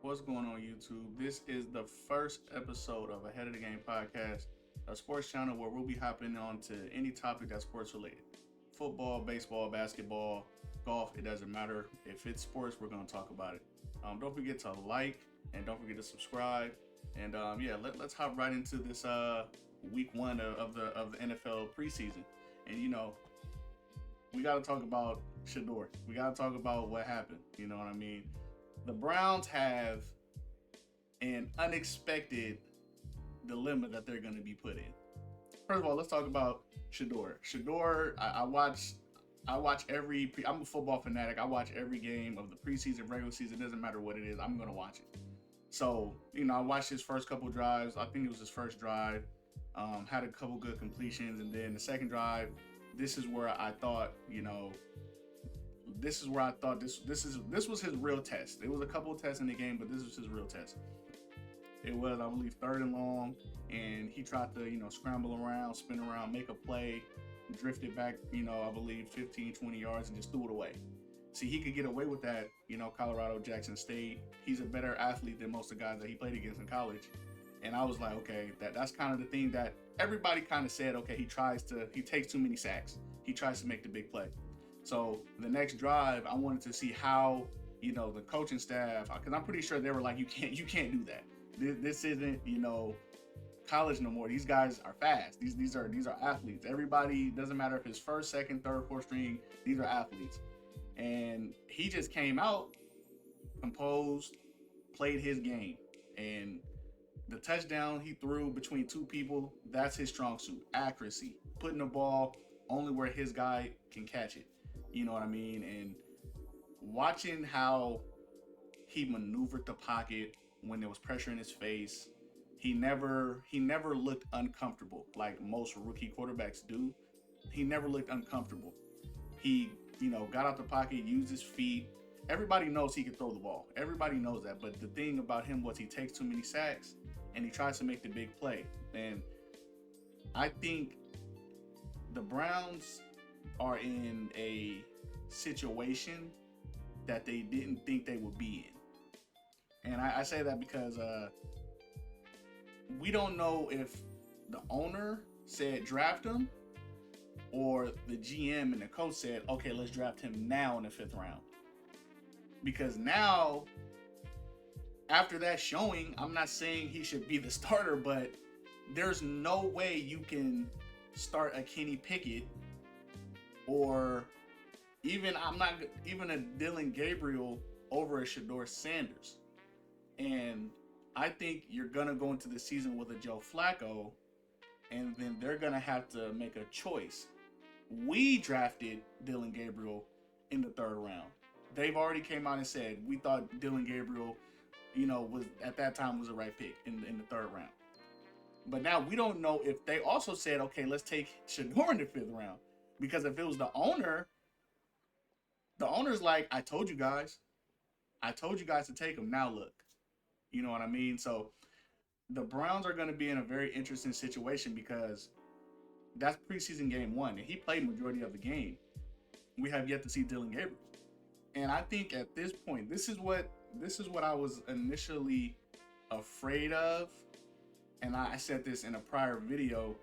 What's going on, YouTube? This is the first episode of Ahead of the Game podcast, a sports channel where we'll be hopping on to any topic that's sports related. Football, baseball, basketball, golf, it doesn't matter. If it's sports, we're going to talk about it. Don't forget to like and don't forget to subscribe. And let's hop right into this week one of the NFL preseason. And we got to talk about Sheduer. We got to talk about what happened. You know what I mean? The Browns have an unexpected dilemma that they're going to be put in. First of all, let's talk about Sheduer. Sheduer, I watch every. I'm a football fanatic. I watch every game of the preseason, regular season. Doesn't matter what it is. I'm going to watch it. So I watched his first couple drives. I think it was his first drive. Had a couple good completions, and then the second drive. This is where I thought, this was his real test. It was a couple of tests in the game, but this was his real test. It was, I believe, 3rd and long, and he tried to, scramble around, spin around, make a play, drifted back, I believe 15, 20 yards and just threw it away. See, he could get away with that, Colorado, Jackson State. He's a better athlete than most of the guys that he played against in college. And I was like, okay, that's kind of the thing that everybody kind of said, okay, he takes too many sacks. He tries to make the big play. So the next drive, I wanted to see how, the coaching staff, because I'm pretty sure they were like, you can't do that. This isn't, college no more. These guys are fast. These are athletes. Everybody, doesn't matter if it's first, second, third, fourth string, these are athletes. And he just came out, composed, played his game. And the touchdown he threw between two people, that's his strong suit. Accuracy. Putting the ball only where his guy can catch it. You know what I mean? And watching how he maneuvered the pocket when there was pressure in his face, he never looked uncomfortable like most rookie quarterbacks do. He never looked uncomfortable. He, got out the pocket, used his feet. Everybody knows he can throw the ball. Everybody knows that. But the thing about him was he takes too many sacks and he tries to make the big play. And I think the Browns are in a situation that they didn't think they would be in. And I say that because we don't know if the owner said draft him or the GM and the coach said, okay, let's draft him now in the 5th round. Because now, after that showing, I'm not saying he should be the starter, but there's no way you can start a Kenny Pickett or even a Dylan Gabriel over a Sheduer Sanders. And I think you're going to go into the season with a Joe Flacco, and then they're going to have to make a choice. We drafted Dylan Gabriel in the 3rd round. They've already came out and said, we thought Dylan Gabriel, was at that time was the right pick in the 3rd round. But now we don't know if they also said, okay, let's take Sheduer in the 5th round. Because if it was the owner's like, I told you guys to take him. Now look. You know what I mean? So the Browns are going to be in a very interesting situation because that's preseason game 1, and he played majority of the game. We have yet to see Dylan Gabriel. And I think at this point, this is what I was initially afraid of. And I said this in a prior video.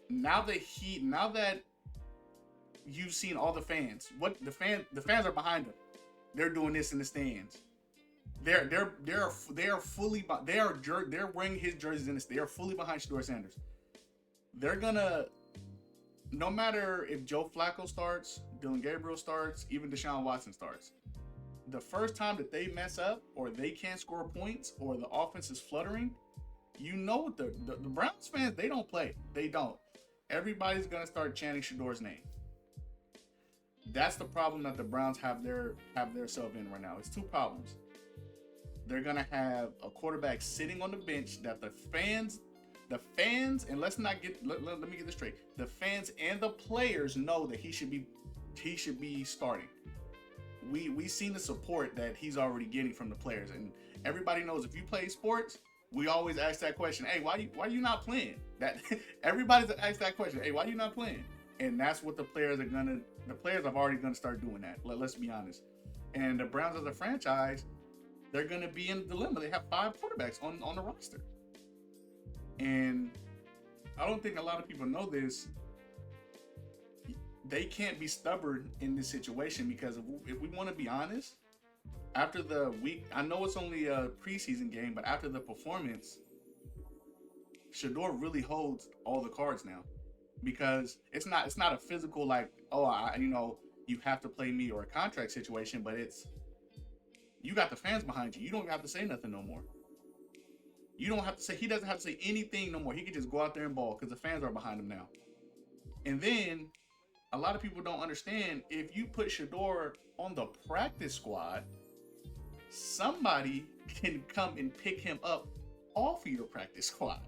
Now that you've seen all the fans, the fans are behind them. They're doing this in the stands. They're wearing his jerseys in the. They are fully behind Sheduer Sanders. They're gonna, no matter if Joe Flacco starts, Dylan Gabriel starts, even Deshaun Watson starts. The first time that they mess up or they can't score points or the offense is fluttering, the Browns fans, they don't play. They don't. Everybody's gonna start chanting Sheduer's name. That's the problem that the Browns have their self in right now. It's 2 problems. They're gonna have a quarterback sitting on the bench that the fans, and let me get this straight. The fans and the players know that he should be starting. We seen the support that he's already getting from the players, and everybody knows if you play sports, we always ask that question. Hey, why you not playing? That everybody's asked that question. Hey, why you not playing? And that's what the players are already gonna start doing that. Let's be honest. And the Browns as a franchise, they're going to be in a dilemma. They have 5 quarterbacks on the roster. And I don't think a lot of people know this. They can't be stubborn in this situation because if we want to be honest, after the week, I know it's only a preseason game, but after the performance, Sheduer really holds all the cards now, because it's not a physical like, oh, you have to play me or a contract situation, but it's, you got the fans behind you. You don't have to say nothing no more. You don't have to say, he doesn't have to say anything no more. He can just go out there and ball because the fans are behind him now. And then a lot of people don't understand, if you put Sheduer on the practice squad, somebody can come and pick him up off of your practice squad.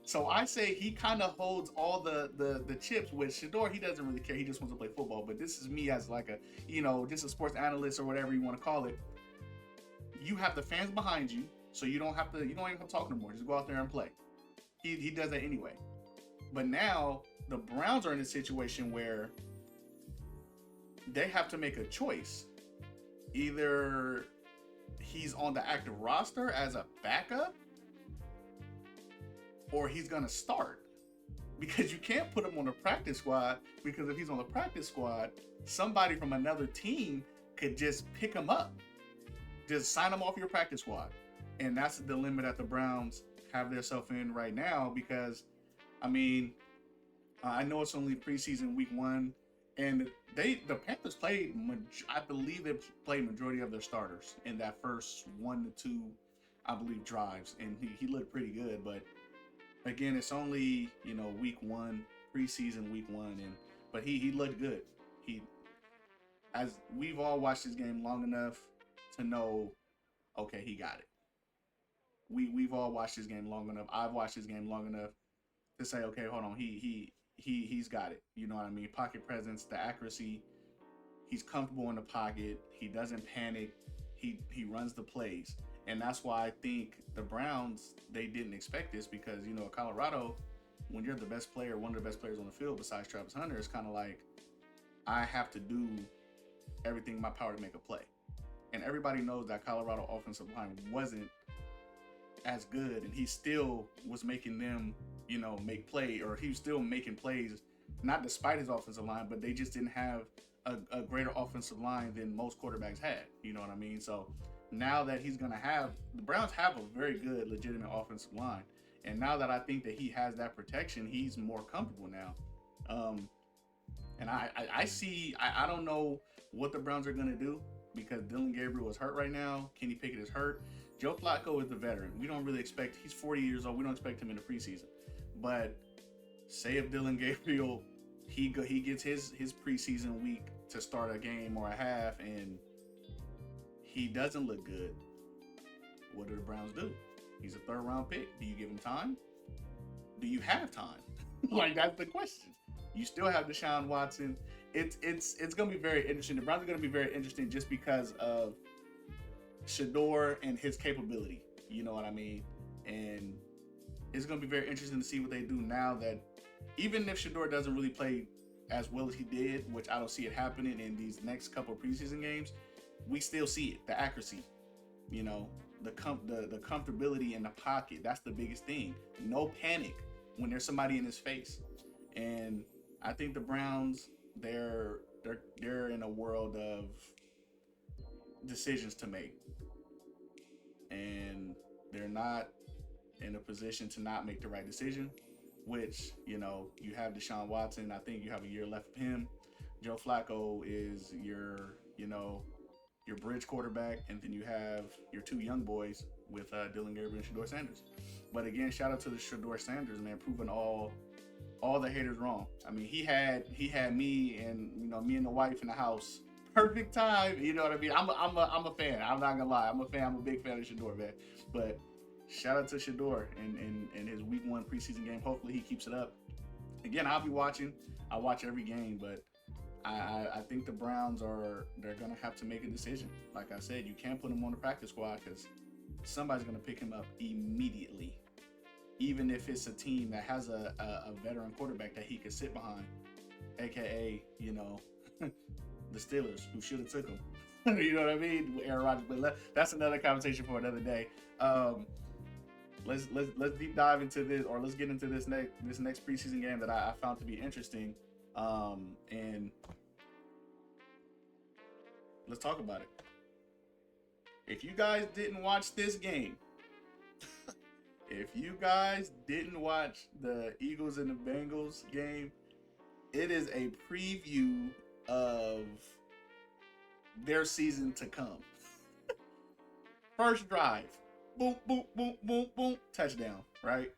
So I say he kind of holds all the chips. With Sheduer, he doesn't really care. He just wants to play football. But this is me as like a, just a sports analyst or whatever you want to call it. You have the fans behind you, so you don't even have to talk no more. Just go out there and play. He does that anyway. But now the Browns are in a situation where they have to make a choice. Either he's on the active roster as a backup, or he's going to start. Because you can't put him on the practice squad, because if he's on the practice squad, somebody from another team could just pick him up. Just sign him off your practice squad. And that's the dilemma that the Browns have themselves in right now, because, I know it's only preseason week 1, and the Panthers played, I believe they played majority of their starters in that first 1 to 2, I believe, drives, and he looked pretty good. But again, it's only week 1, preseason week 1, but he looked good. As we've all watched this game long enough to know, okay, he got it. We've all watched this game long enough. I've watched this game long enough to say, okay, hold on, he's got it. You know what I mean? Pocket presence, the accuracy. He's comfortable in the pocket. He doesn't panic. He runs the plays. And that's why I think the Browns, they didn't expect this, because, Colorado, when you're the best player, one of the best players on the field besides Travis Hunter, it's kind of like, I have to do everything in my power to make a play. And everybody knows that Colorado offensive line wasn't as good, and he still was making them, make play, or he was still making plays, not despite his offensive line, but they just didn't have a greater offensive line than most quarterbacks had. You know what I mean? So now that he's going to have, the Browns have a very good, legitimate offensive line. And now that I think that he has that protection, he's more comfortable now. And I see, I don't know what the Browns are going to do, because Dillon Gabriel is hurt right now. Kenny Pickett is hurt. Joe Flacco is the veteran. We don't really expect, he's 40 years old. We don't expect him in the preseason. But say if Dillon Gabriel, he gets his preseason week to start a game or a half, and he doesn't look good, what do the Browns do? He's a 3rd round pick. Do you give him time? Do you have time? Like, that's the question. You still have Deshaun Watson. It's going to be very interesting. The Browns are going to be very interesting just because of Sheduer and his capability. You know what I mean? And it's going to be very interesting to see what they do now that, even if Sheduer doesn't really play as well as he did, which I don't see it happening in these next couple of preseason games, we still see it, the accuracy, the comfortability in the pocket. That's the biggest thing. No panic when there's somebody in his face. And I think the Browns, they're in a world of decisions to make, and they're not in a position to not make the right decision. Which, you have Deshaun Watson. I think you have a year left of him. Joe Flacco is your bridge quarterback, and then you have your 2 young boys with Dillon Gabriel and Sheduer Sanders. But again, shout out to the Sheduer Sanders, man, proving all the haters wrong. I mean, he had me and me and the wife in the house. Perfect time, you know what I mean? I'm a fan. I'm not gonna lie. I'm a fan. I'm a big fan of Sheduer, man. But shout out to Sheduer and his week 1 preseason game. Hopefully he keeps it up. Again, I'll be watching. I watch every game, but I think the Browns they're gonna have to make a decision. Like I said, you can't put him on the practice squad because somebody's gonna pick him up immediately. Even if it's a team that has a veteran quarterback that he could sit behind, aka the Steelers, who should have took him. You know what I mean? With Aaron Rodgers, but that's another conversation for another day. Um, let's deep dive into this, or let's get into this next preseason game that I found to be interesting, and let's talk about it. If you guys didn't watch this game, if you guys didn't watch the Eagles and the Bengals game, it is a preview of their season to come. First drive, boom, boom, boom, boom, boom, touchdown, right?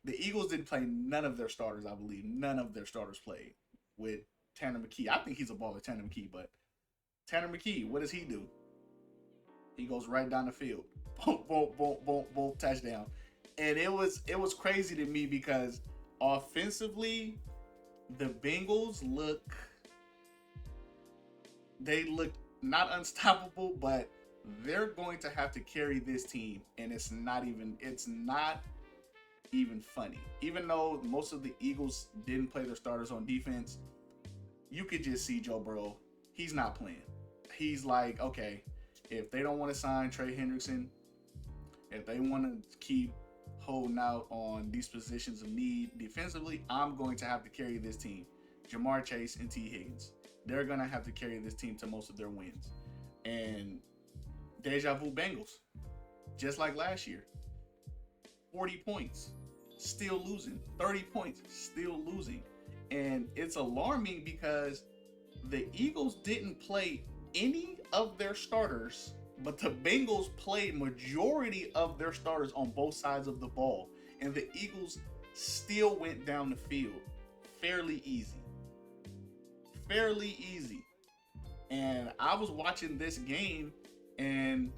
The Eagles didn't play none of their starters, I believe. None of their starters played with Tanner McKee. I think he's a baller, Tanner McKee, but Tanner McKee, what does he do? He goes right down the field. Boom, boom, boom, boom, boom, touchdown. And it was crazy to me because offensively, the Bengals look not unstoppable, but they're going to have to carry this team, and it's not even funny. Even though most of the Eagles didn't play their starters on defense, you could just see Joe Burrow. He's not playing. He's like, okay, if they don't want to sign Trey Hendrickson, if they want to keep holding out on these positions of need defensively, I'm going to have to carry this team. Jamar Chase and T. Higgins. They're going to have to carry this team to most of their wins. And deja vu Bengals. Just like last year. 40 points. Still losing. 30 points. Still losing. And it's alarming because the Eagles didn't play any of their starters, but the Bengals played majority of their starters on both sides of the ball. And the Eagles still went down the field fairly easy. Fairly easy. And I was watching this game, and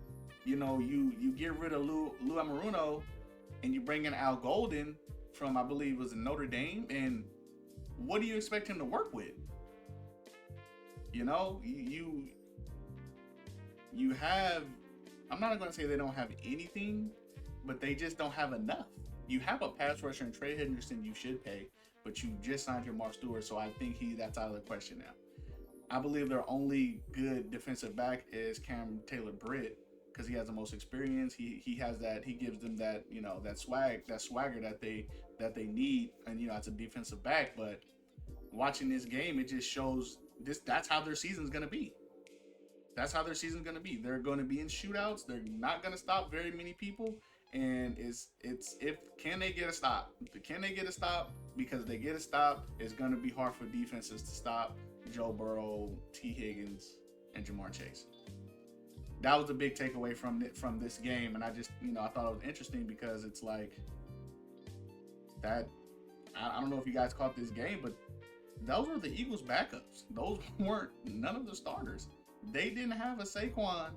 you get rid of Lou Amaruno and you bring in Al Golden from, I believe it was Notre Dame, and what do you expect him to work with? You have, I'm not going to say they don't have anything, but they just don't have enough. You have a pass rusher in Trey Hendrickson you should pay, but you just signed your Mark Stewart, so I think that's out of the question now. I believe their only good defensive back is Cam Taylor-Britt because he has the most experience. He has that. He gives them that that swagger that they need, and as a defensive back. But watching this game, it just shows that's how their season's gonna be. That's how their season's gonna be. They're going to be in shootouts. They're not gonna stop very many people. And can they get a stop? Can they get a stop? Because they get a stop, it's gonna be hard for defenses to stop Joe Burrow, T. Higgins, and Jamar Chase. That was a big takeaway from this game, and I just I thought it was interesting because it's like that. I don't know if you guys caught this game, but those were the Eagles' backups. Those weren't none of the starters. They didn't have a Saquon.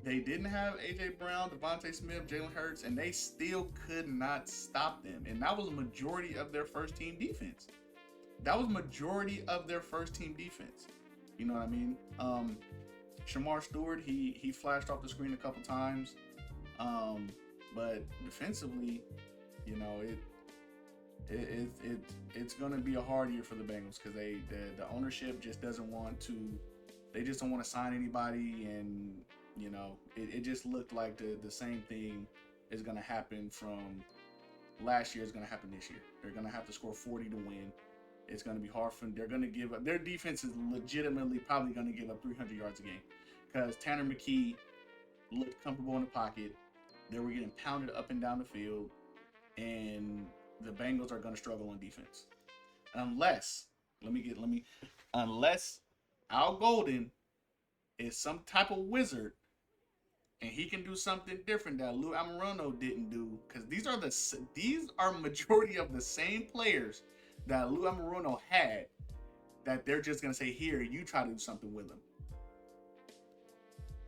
They didn't have A.J. Brown, Devontae Smith, Jalen Hurts, and they still could not stop them. And that was a majority of their first-team defense. You know what I mean? Shamar Stewart, he flashed off the screen a couple times. But defensively, it's going to be a hard year for the Bengals because the ownership just doesn't want to. They just don't want to sign anybody, and it just looked like the same thing is going to happen from last year is going to happen this year. They're going to have to score 40 to win. It's going to be hard for them. They're going to give up. Their defense is legitimately probably going to give up 300 yards a game because Tanner McKee looked comfortable in the pocket. They were getting pounded up and down the field, and the Bengals are going to struggle on defense unless Al Golden is some type of wizard and he can do something different that Lou Amaruno didn't do, because these are majority of the same players that Lou Amaruno had, that they're just going to say, here, you try to do something with them.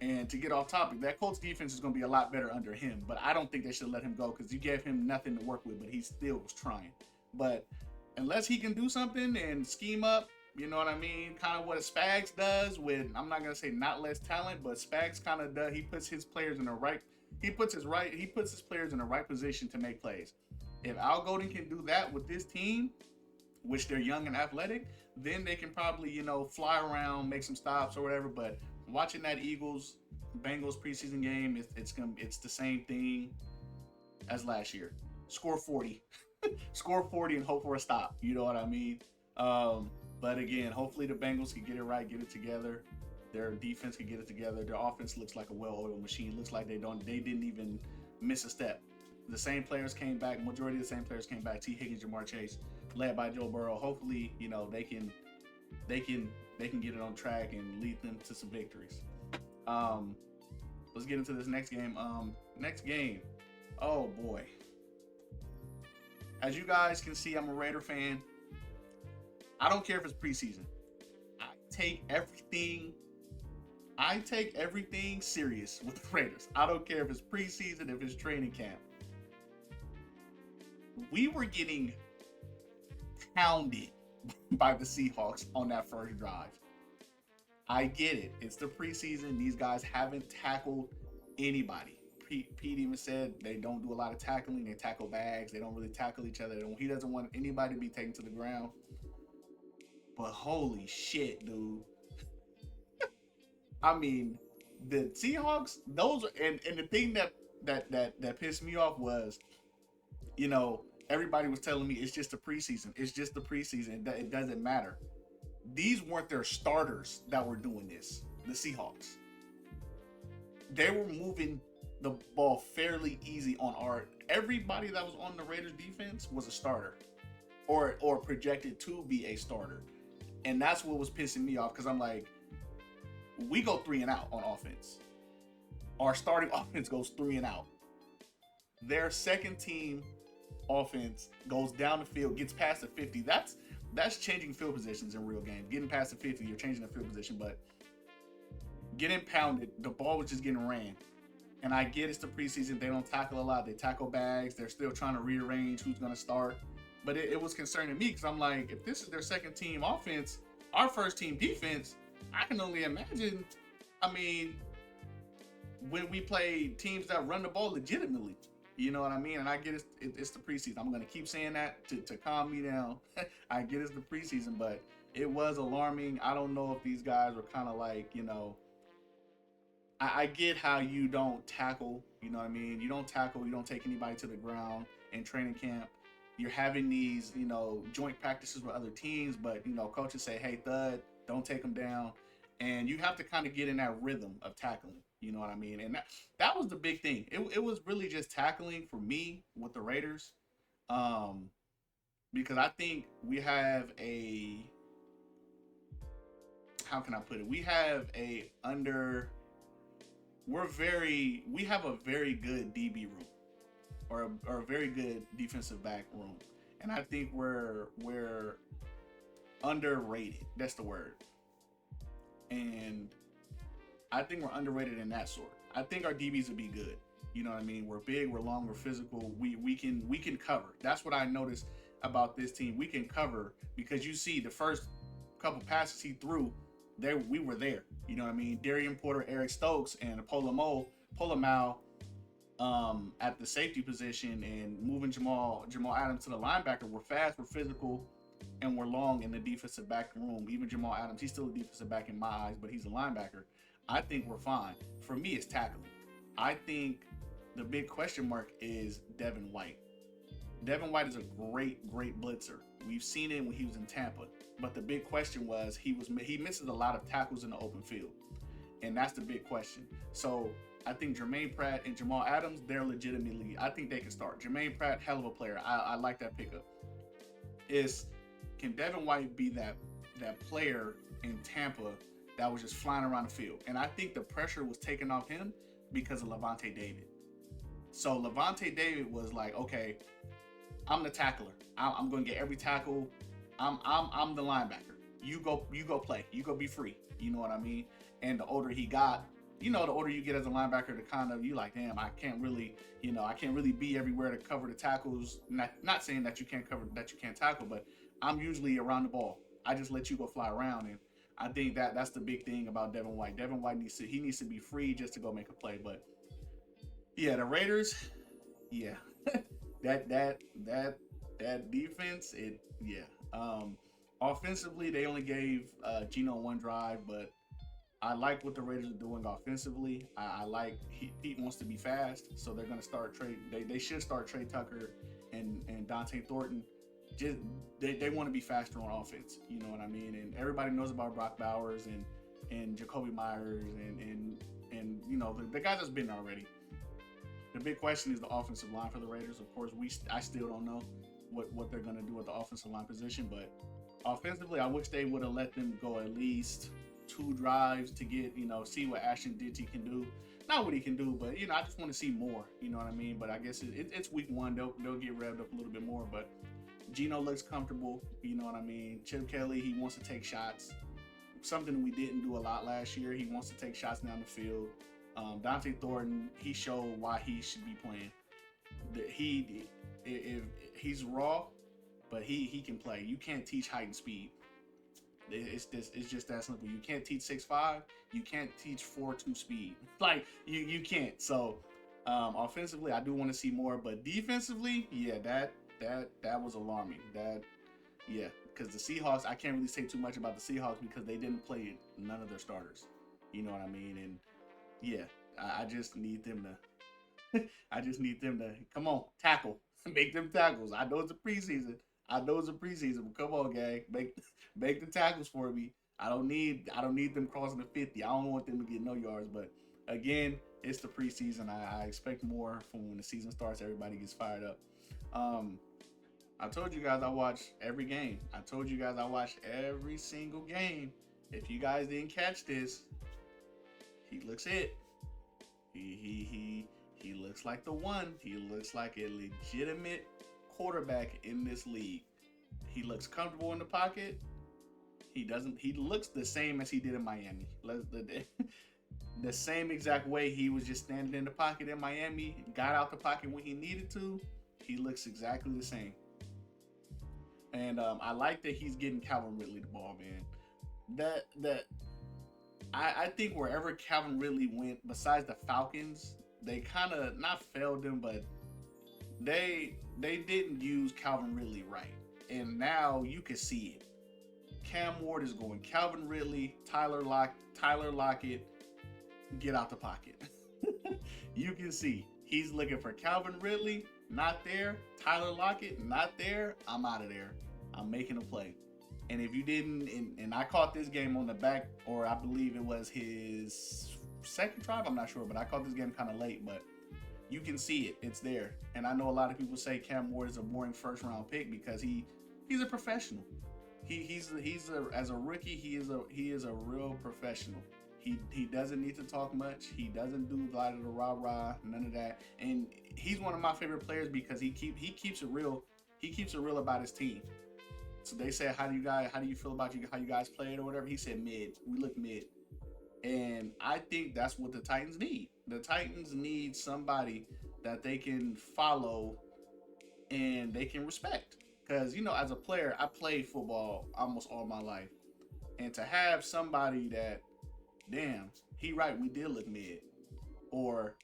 And to get off topic, that Colts defense is going to be a lot better under him, but I don't think they should let him go because you gave him nothing to work with, but he still was trying. But unless he can do something and scheme up, you know what I mean? Kind of what Spags does with, I'm not going to say not less talent, but Spags kind of does. He puts his players in the right, he puts his players in the right position to make plays. If Al Golden can do that with this team, which they're young and athletic, then they can probably, fly around, make some stops or whatever. But watching that Eagles Bengals preseason game, it's the same thing as last year. Score 40, score 40, and hope for a stop. You know what I mean? But again, hopefully the Bengals can get it right, get it together. Their defense can get it together. Their offense looks like a well-oiled machine. Looks like they didn't even miss a step. The same players came back. Majority of the same players came back. T. Higgins, Jamar Chase, led by Joe Burrow. Hopefully, they can get it on track and lead them to some victories. Let's get into this next game. Next game. Oh boy. As you guys can see, I'm a Raider fan. I don't care if it's preseason. I take everything serious with the Raiders. I don't care if it's preseason, if it's training camp. We were getting pounded by the Seahawks on that first drive. I get it. It's the preseason. These guys haven't tackled anybody. Pete even said they don't do a lot of tackling. They tackle bags. They don't really tackle each other. He doesn't want anybody to be taken to the ground. But holy shit, dude. I mean, the Seahawks, those, and the thing that pissed me off was, everybody was telling me it's just the preseason. It's just the preseason. It doesn't matter. These weren't their starters that were doing this. The Seahawks. They were moving the ball fairly easy on everybody that was on the Raiders defense was a starter or projected to be a starter. And that's what was pissing me off because I'm like, we go 3 and out on offense. Our starting offense goes 3 and out. Their second team offense goes down the field, gets past the 50. That's changing field positions in real games. Getting past the 50, you're changing the field position, but getting pounded, the ball was just getting ran. And I get it's the preseason. They don't tackle a lot. They tackle bags. They're still trying to rearrange who's going to start. But it was concerning me because I'm like, if this is their second team offense, our first team defense, I can only imagine, when we play teams that run the ball legitimately. You know what I mean? And I get it's the preseason. I'm going to keep saying that to calm me down. I get it's the preseason, but it was alarming. I don't know if these guys were kind of like, I get how you don't tackle, you know what I mean? You don't tackle, you don't take anybody to the ground in training camp. You're having these, joint practices with other teams, but, coaches say, hey, Thud, don't take them down. And you have to kind of get in that rhythm of tackling, you know what I mean? And that was the big thing. It was really just tackling for me with the Raiders, because I think we have how can I put it? We have we have a very good DB room or a very good defensive back room. And I think we're underrated. That's the word. And I think we're underrated in that sort. I think our DBs would be good. You know what I mean? We're big, we're long, we're physical. We can cover. That's what I noticed about this team. We can cover because you see the first couple passes he threw, we were there. You know what I mean? Darian Porter, Eric Stokes, and Polamalu at the safety position and moving Jamal Adams to the linebacker. We're fast, we're physical, and we're long in the defensive back room. Even Jamal Adams, he's still a defensive back in my eyes, but he's a linebacker. I think we're fine. For me, it's tackling. I think the big question mark is Devin White. Devin White is a great blitzer. We've seen it when he was in Tampa. But the big question was he misses a lot of tackles in the open field. And that's the big question. So I think Jermaine Pratt and Jamal Adams, they're legitimately, I think they can start. Jermaine Pratt, hell of a player. I like that pickup. Can Devin White be that player in Tampa that was just flying around the field? And I think the pressure was taken off him because of Levante David. So Levante David was like, okay, I'm the tackler. I'm going to get every tackle. I'm the linebacker. You go play. You go be free. You know what I mean? And the older he got, the older you get as a linebacker, the kind of, you like, damn, I can't really be everywhere to cover the tackles. Not saying that you can't cover, that you can't tackle, but I'm usually around the ball. I just let you go fly around. And I think that's the big thing about Devin White. Devin White needs to be free just to go make a play. But yeah, the Raiders, yeah, that defense, Um, Offensively, they only gave Gino one drive, but I like what the Raiders are doing offensively. I like Pete wants to be fast, so they're going to start trade. They should start Trey Tucker and Dante Thornton. Just they want to be faster on offense. You know what I mean? And everybody knows about Brock Bowers and Jacoby Myers and you know the guys that's been already. The big question is the offensive line for the Raiders. Of course, I still don't know what they're going to do at the offensive line position, but offensively, I wish they would have let them go at least 2 drives to get, see what Ashton Ditty can do. Not what he can do, but, I just want to see more. You know what I mean? But I guess it's week 1. They'll get revved up a little bit more. But Gino looks comfortable. You know what I mean? Chip Kelly, he wants to take shots. Something we didn't do a lot last year. He wants to take shots down the field. Dante Thornton, he showed why he should be playing. If he's raw, but he can play. You can't teach height and speed. It's just that simple. You can't teach 6'5". You can't teach 4.2 speed. Like you can't. So offensively, I do want to see more, but defensively, yeah, that was alarming. Because the Seahawks, I can't really say too much about the Seahawks because they didn't play none of their starters. You know what I mean? And yeah, I just need them to. I just need them to come on, tackle, make them tackles. I know it's a preseason. But come on, gang, make the tackles for me. I don't need them crossing the 50. I don't want them to get no yards. But again, it's the preseason. I expect more from when the season starts. Everybody gets fired up. I told you guys I watched every game. I told you guys I watched every single game. If you guys didn't catch this, he looks it. He looks like the one. He looks like a legitimate quarterback in this league. He looks comfortable in the pocket. He looks the same as he did in Miami. The same exact way he was just standing in the pocket in Miami, got out the pocket when he needed to. He looks exactly the same. And I like that he's getting Calvin Ridley the ball, man. I think wherever Calvin Ridley went, besides the Falcons, they kind of not failed him, but they didn't use Calvin Ridley right. And now you can see it. Cam Ward is going Calvin Ridley, Tyler Lockett, get out the pocket. You can see he's looking for Calvin Ridley, not there. Tyler Lockett, not there. I'm out of there. I'm making a play. And if you didn't, and I caught this game on the back, or I believe it was his second drive, I'm not sure, but I caught this game kind of late, but you can see it. It's there. And I know a lot of people say Cam Ward is a boring first round pick because he's a professional. As a rookie, he is a real professional. He doesn't need to talk much. He doesn't do a lot of the rah-rah, none of that. And he's one of my favorite players because he keeps it real. He keeps it real about his team. So they said, how do you feel about how you guys played or whatever? He said mid. We look mid. And I think that's what the Titans need. The Titans need somebody that they can follow and they can respect. Because, as a player, I played football almost all my life. And to have somebody that, damn, he right, we did look mid. Or,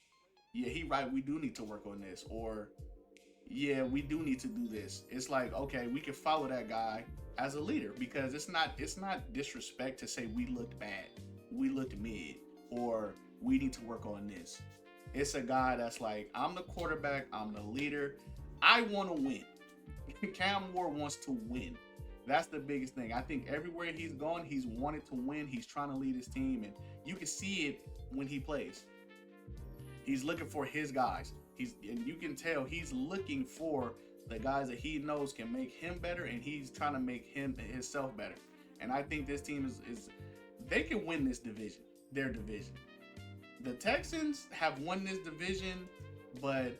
yeah, he right, we do need to work on this. Or, yeah, we do need to do this. It's like, okay, we can follow that guy as a leader because it's not disrespect to say we looked bad, we looked mid, or we need to work on this. It's a guy that's like, I'm the quarterback, I'm the leader, I want to win. Cam Ward wants to win. That's the biggest thing. I think everywhere he's gone, he's wanted to win. He's trying to lead his team, and you can see it when he plays. He's looking for his guys. And you can tell he's looking for the guys that he knows can make him better, and he's trying to make himself better. And I think this team is they can win this division, their division. The Texans have won this division, but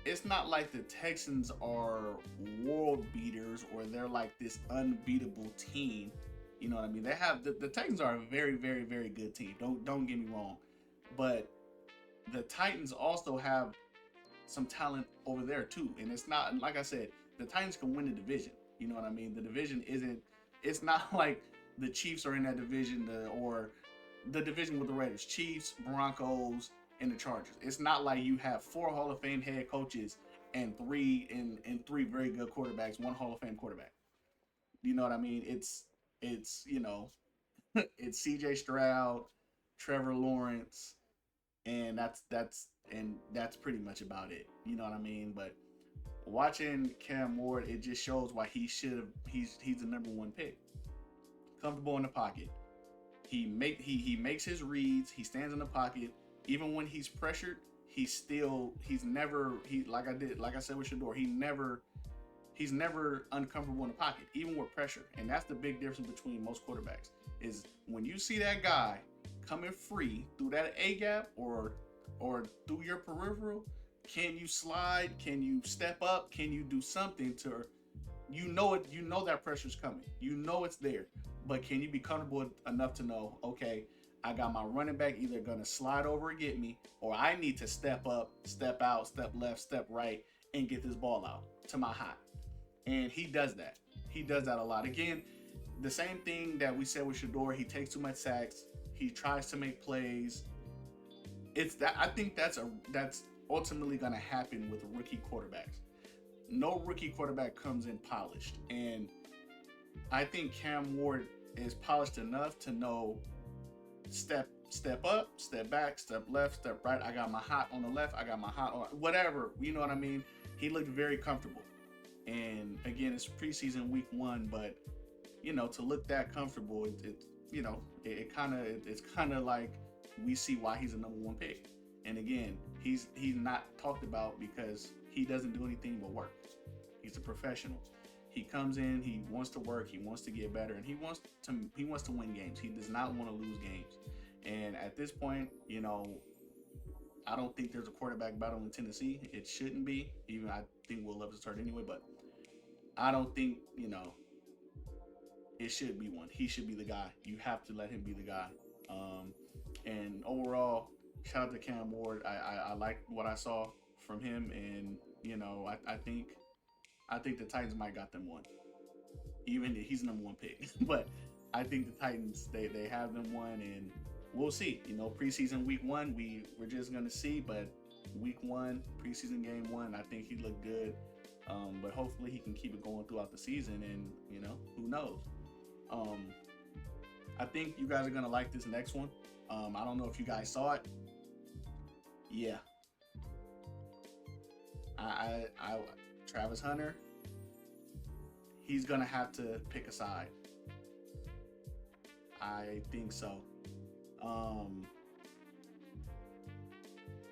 it's not like the Texans are world beaters or they're like this unbeatable team. You know what I mean? They have the Texans are a very, very, very good team. Don't get me wrong, but the Titans also have some talent over there too. And it's not, like I said, the Titans can win the division. You know what I mean? The division it's not like the Chiefs are in that division or the division with the Raiders, Chiefs, Broncos, and the Chargers. It's not like you have 4 Hall of Fame head coaches and three very good quarterbacks, 1 Hall of Fame quarterback. You know what I mean? It's you know it's C.J. Stroud, Trevor Lawrence, and that's pretty much about it. You know what I mean? But watching Cam Ward, it just shows why he should have. He's the number one pick. Comfortable in the pocket. He makes his reads. He stands in the pocket. Even when he's pressured, he's never he like I said with Sheduer, he's never uncomfortable in the pocket, even with pressure. And that's the big difference between most quarterbacks. Is when you see that guy coming free through that A gap or through your peripheral, can you slide? Can you step up? Can you do something to you know it? You know that pressure's coming. You know it's there. But can you be comfortable enough to know, okay, I got my running back either gonna slide over and get me, or I need to step up, step out, step left, step right, and get this ball out to my hot. And he does that. He does that a lot. Again, the same thing that we said with Sheduer. He takes too much sacks. He tries to make plays. It's that I think that's ultimately gonna happen with rookie quarterbacks. No rookie quarterback comes in polished, and I think Cam Ward is polished enough to know step up, step back, step left, step right. I got my hot on the left. I got my hot on whatever. You know what I mean? He looked very comfortable. And again, it's preseason week 1, but you know, to look that comfortable, you know, it's kind of like we see why he's a number 1 pick. And again, he's not talked about because he doesn't do anything but work. He's a professional. He comes in, he wants to work, he wants to get better, and he wants to win games. He does not want to lose games. And at this point, you know, I don't think there's a quarterback battle in Tennessee. It shouldn't be. Even I think Will Levis start anyway, but I don't think, you know, it should be one. He should be the guy. You have to let him be the guy. And overall, shout out to Cam Ward. I like what I saw from him, and you know, I think the Titans might got them one. Even he's number 1 pick, but I think the Titans they have them one, and we'll see. You know, preseason week 1, we're just gonna see, but week 1, preseason game 1, I think he looked good. But hopefully he can keep it going throughout the season, and you know, who knows. I think you guys are gonna like this next one. I don't know if you guys saw it. Yeah, I Travis Hunter, he's gonna have to pick a side. I think so.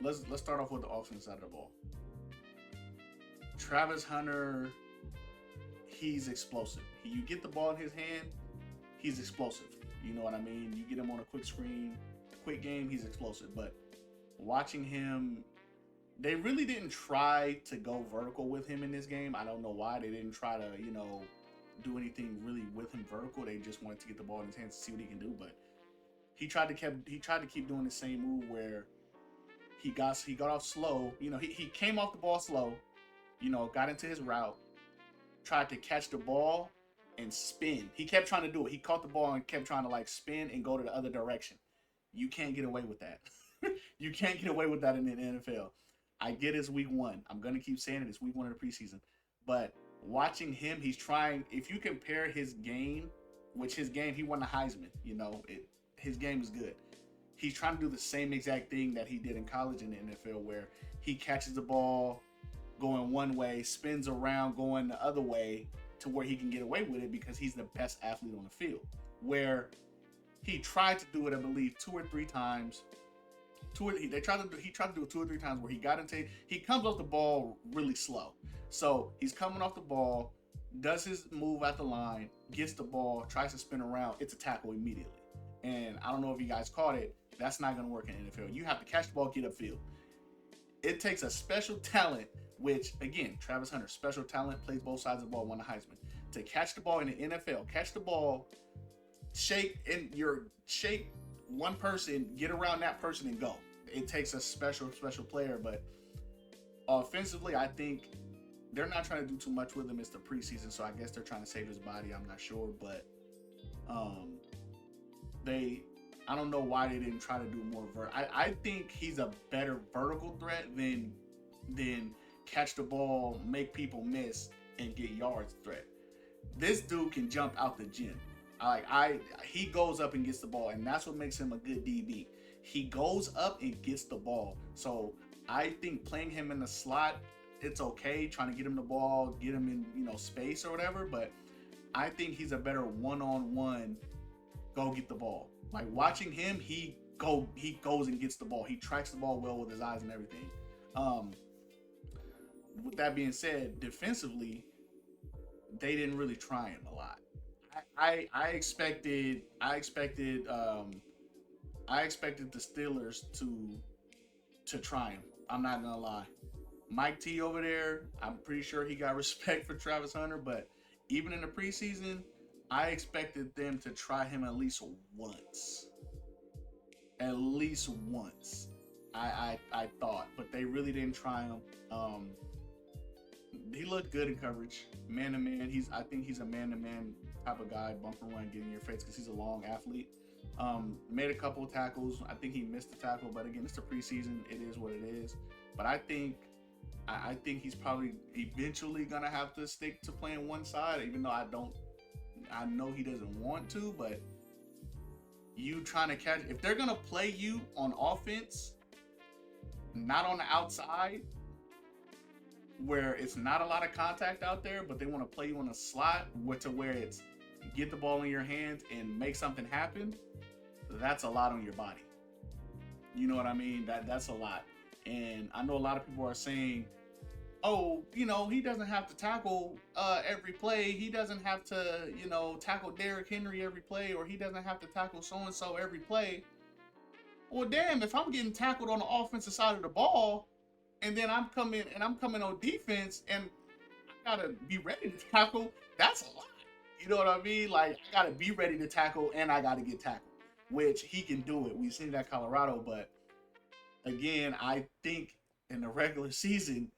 Let's start off with the offense side of the ball. Travis Hunter, he's explosive. You get the ball in his hand, he's explosive. You know what I mean? You get him on a quick screen, quick game, he's explosive. But watching him, they really didn't try to go vertical with him in this game. I don't know why they didn't try to, you know, do anything really with him vertical. They just wanted to get the ball in his hands to see what he can do. But he tried to keep doing the same move where he got off slow. You know, he came off the ball slow. You know, got into his route, tried to catch the ball and spin. He kept trying to do it. He caught the ball and kept trying to like spin and go to the other direction. You can't get away with that. You can't get away with that in the NFL. I get it's week 1. I'm gonna keep saying it. It's week 1 of the preseason. But watching him, he's trying. If you compare his game, which his game, he won the Heisman. You know, his game is good. He's trying to do the same exact thing that he did in college in the NFL, where he catches the ball going one way, spins around going the other way to where he can get away with it because he's the best athlete on the field. Where he tried to do it, I believe, 2 or 3 times. He tried to do it 2 or 3 times where he comes off the ball really slow. So he's coming off the ball, does his move at the line, gets the ball, tries to spin around. It's a tackle immediately. And I don't know if you guys caught it. That's not going to work in the NFL. You have to catch the ball, get upfield. It takes a special talent, which, again, Travis Hunter, special talent, plays both sides of the ball, won the Heisman. To catch the ball in the NFL, catch the ball, shake one person, get around that person and go. It takes a special player, but offensively, I think they're not trying to do too much with him. It's the preseason, so I guess they're trying to save his body. I'm not sure, but I don't know why they didn't try to do more I think he's a better vertical threat than catch the ball, make people miss, and get yards threat. This dude can jump out the gym. He goes up and gets the ball, and that's what makes him a good DB. He goes up and gets the ball. So I think playing him in the slot, it's okay. Trying to get him the ball, get him in space or whatever. But I think he's a better one-on-one. Go get the ball. Like watching him, he goes and gets the ball. He tracks the ball well with his eyes and everything. With that being said, defensively, they didn't really try him a lot. I expected the Steelers to try him. I'm not gonna lie. Mike T over there, I'm pretty sure he got respect for Travis Hunter, but even in the preseason, I expected them to try him at least once. At least once. I thought, but they really didn't try him. He looked good in coverage, man to man. I think he's a man to man type of guy, bumper run, get in your face because he's a long athlete. Made a couple of tackles. I think he missed the tackle, but again, it's the preseason. It is what it is. But I think he's probably eventually gonna have to stick to playing one side, even though I know he doesn't want to, but you trying to catch, if they're gonna play you on offense, not on the outside, where it's not a lot of contact out there, but they want to play you on a slot to where it's get the ball in your hands and make something happen, that's a lot on your body. You know what I mean? That's a lot. And I know a lot of people are saying, oh, he doesn't have to tackle every play. He doesn't have to, tackle Derrick Henry every play, or he doesn't have to tackle so-and-so every play. Well, damn, if I'm getting tackled on the offensive side of the ball, and then I'm coming on defense, and I gotta be ready to tackle, that's a lot. You know what I mean? Like, I gotta be ready to tackle, and I gotta get tackled, which he can do it. We've seen that Colorado, but again, I think in the regular season,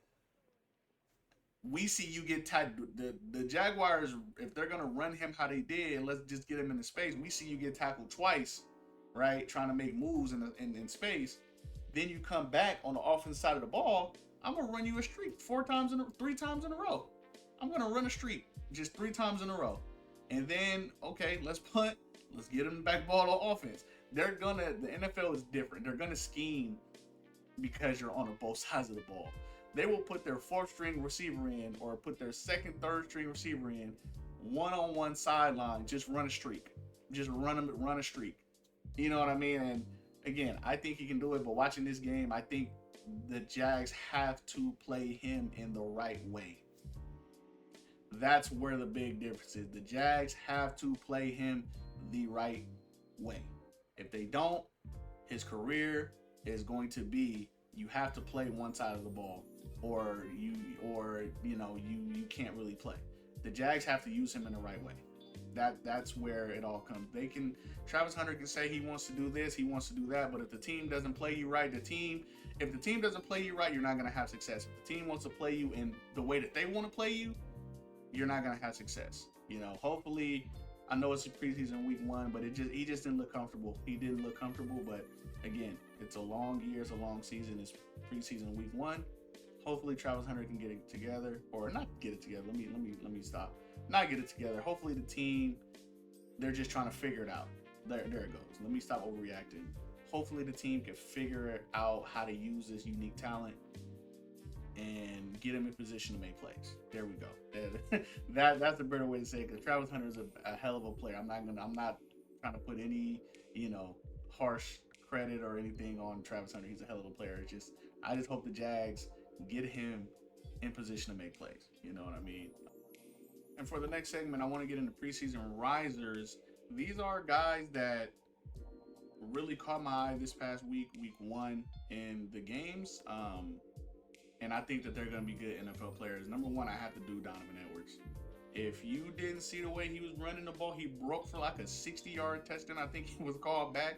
we see you get tackled. The Jaguars, if they're gonna run him how they did, let's just get him in the space. We see you get tackled twice, right? Trying to make moves in space. Then you come back on the offensive side of the ball. I'm gonna run you a streak 3 times in a row. I'm gonna run a streak just 3 times in a row, and then okay, let's punt. Let's get them the back ball on offense. The NFL is different. They're gonna scheme because you're on both sides of the ball. They will put their 4th string receiver in, or put their 2nd, 3rd string receiver in, one-on-one sideline, just run a streak. Just run a streak. You know what I mean? And again, I think he can do it, but watching this game, I think the Jags have to play him in the right way. That's where the big difference is. The Jags have to play him the right way. If they don't, his career is going to be, you have to play one side of the ball, or you can't really play. The Jags have to use him in the right way. That's where it all comes. Travis Hunter can say he wants to do this, he wants to do that, but if the team doesn't play you right, if the team doesn't play you right, you're not going to have success. If the team wants to play you in the way that they want to play you, you're not going to have success. Hopefully, I know it's a preseason week 1, but he just didn't look comfortable. He didn't look comfortable, but again, it's a long year, it's a long season. It's preseason week 1. Hopefully Travis Hunter can get it together, or not get it together. Let me stop. Not get it together. Hopefully the team, they're just trying to figure it out. There it goes. Let me stop overreacting. Hopefully the team can figure out how to use this unique talent and get him in position to make plays. There we go. That's a better way to say it, because Travis Hunter is a hell of a player. I'm not trying to put any harsh credit or anything on Travis Hunter. He's a hell of a player. I just hope the Jags get him in position to make plays. You know what I mean? And for the next segment, I want to get into preseason risers. These are guys that really caught my eye this past week 1 in the games. And I think that they're going to be good NFL players. Number 1, I have to do Donovan Edwards. If you didn't see the way he was running the ball, he broke for like a 60-yard touchdown. I think he was called back.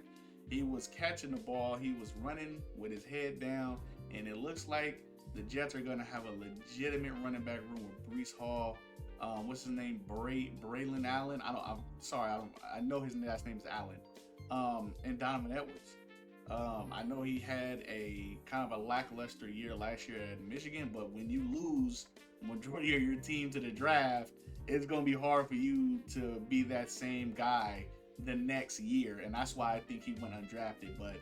He was catching the ball. He was running with his head down. And it looks like the Jets are going to have a legitimate running back room with Breece Hall. What's his name? Braylon Allen. I know his last name is Allen. And Donovan Edwards. I know he had a kind of a lackluster year last year at Michigan, but when you lose majority of your team to the draft, it's gonna be hard for you to be that same guy the next year, and that's why I think he went undrafted. But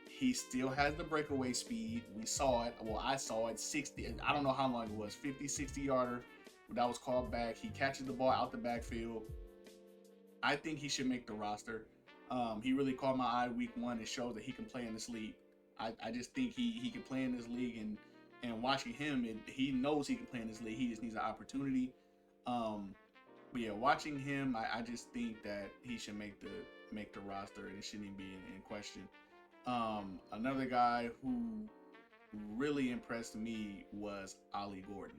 he still has the breakaway speed. We saw it. Well, I saw it. 60. I don't know how long it was. 50, 60 yarder. That was called back. He catches the ball out the backfield. I think he should make the roster. He really caught my eye week one and showed that he can play in this league. I just think he can play in this league, and watching him, he knows he can play in this league. He just needs an opportunity. Um, but yeah, watching him, I just think that he should make the roster, and it shouldn't even be in question. Another guy who really impressed me was Ollie Gordon.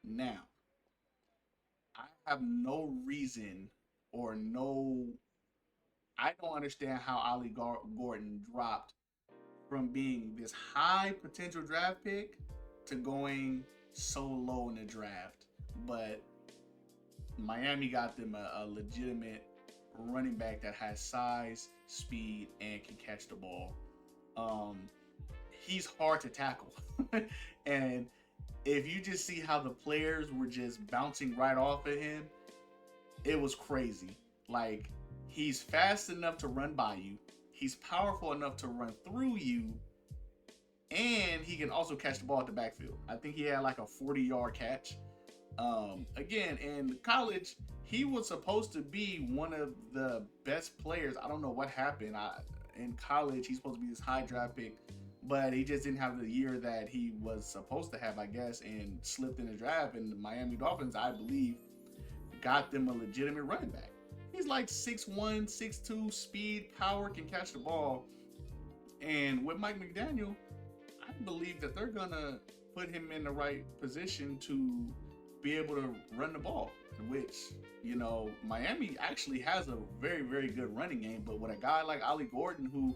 Now, I have no reason or no, I don't understand how Gordon dropped from being this high potential draft pick to going so low in the draft. But Miami got them a legitimate running back that has size, speed, and can catch the ball. Um, he's hard to tackle. And if you just see how the players were just bouncing right off of him, it was crazy. Like, he's fast enough to run by you, he's powerful enough to run through you, and he can also catch the ball at the backfield. I think he had like a 40-yard catch. Again, in college, he was supposed to be one of the best players. I don't know what happened. In college, he's supposed to be this high draft pick, but he just didn't have the year that he was supposed to have, I guess, and slipped in the draft. And the Miami Dolphins, I believe, got them a legitimate running back. He's like 6'1", 6'2", speed, power, can catch the ball. And with Mike McDaniel, I believe that they're gonna put him in the right position to be able to run the ball, which, Miami actually has a very, very good running game. But with a guy like Ollie Gordon, who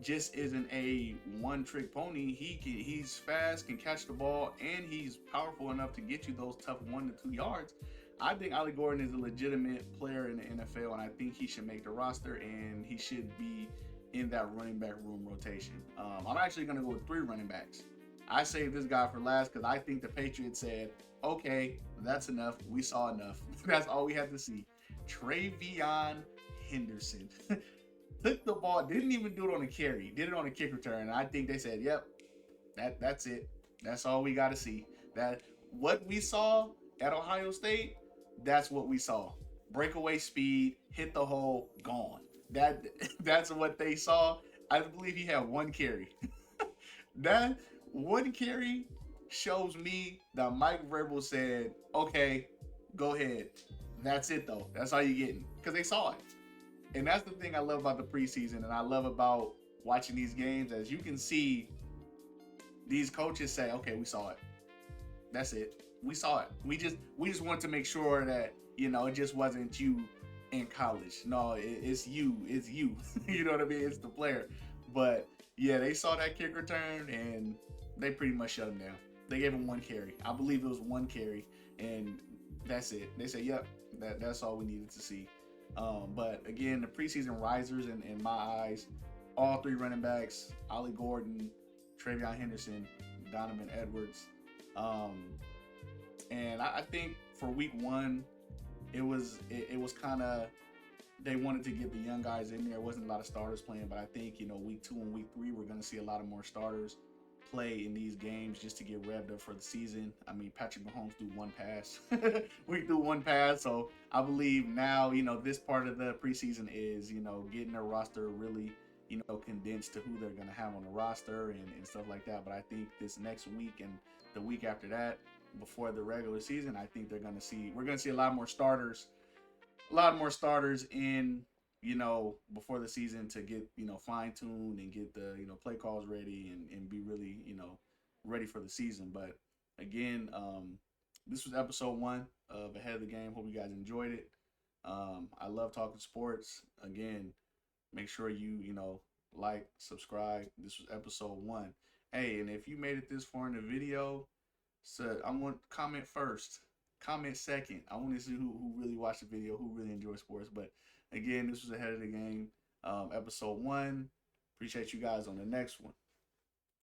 just isn't a one-trick pony, he's fast, can catch the ball, and he's powerful enough to get you those tough 1 to 2 yards. I think Ollie Gordon is a legitimate player in the NFL, and I think he should make the roster, and he should be in that running back room rotation. I'm actually going to go with 3 running backs. I saved this guy for last because I think the Patriots said, okay, that's enough. We saw enough. That's all we had to see. Travion Henderson took the ball, didn't even do it on a carry, did it on a kick return. And I think they said, yep, that's it. That's all we got to see. That what we saw at Ohio State, that's what we saw. Breakaway speed, hit the hole, gone. That's what they saw. I believe he had 1 carry. That 1 carry shows me that Mike Vrabel said, okay, go ahead. That's it, though. That's all you're getting. Because they saw it. And that's the thing I love about the preseason, and I love about watching these games. As you can see, these coaches say, okay, we saw it. That's it. We saw it. We just want to make sure that, it just wasn't you in college. No, it's you. It's you. You know what I mean? It's the player. But yeah, they saw that kick return and they pretty much shut him down. They gave him 1 carry. I believe it was 1 carry, and that's it. They said, yep, that's all we needed to see. But again, the preseason risers in my eyes, all 3 running backs: Ollie Gordon, Travion Henderson, Donovan Edwards. And I think for week 1, it was kind of, they wanted to get the young guys in there. There wasn't a lot of starters playing, but I think, week 2 and week 3, we're going to see a lot of more starters play in these games just to get revved up for the season. I mean, Patrick Mahomes threw 1 pass. We threw 1 pass. So I believe now, this part of the preseason is, getting their roster really, condensed to who they're going to have on the roster and stuff like that. But I think this next week and the week after that, before the regular season, I think we're going to see a lot more starters in, before the season to get, fine-tuned and get the, play calls ready and be really, ready for the season. But again, this was episode 1 of Ahead of the Game. Hope you guys enjoyed it. I love talking sports. Again, make sure you, like, subscribe. This was episode 1. Hey, and if you made it this far in the video, so I want comment first, comment second. I want to see who really watched the video, who really enjoys sports. But again, this was Ahead of the Game, episode 1. Appreciate you guys on the next one.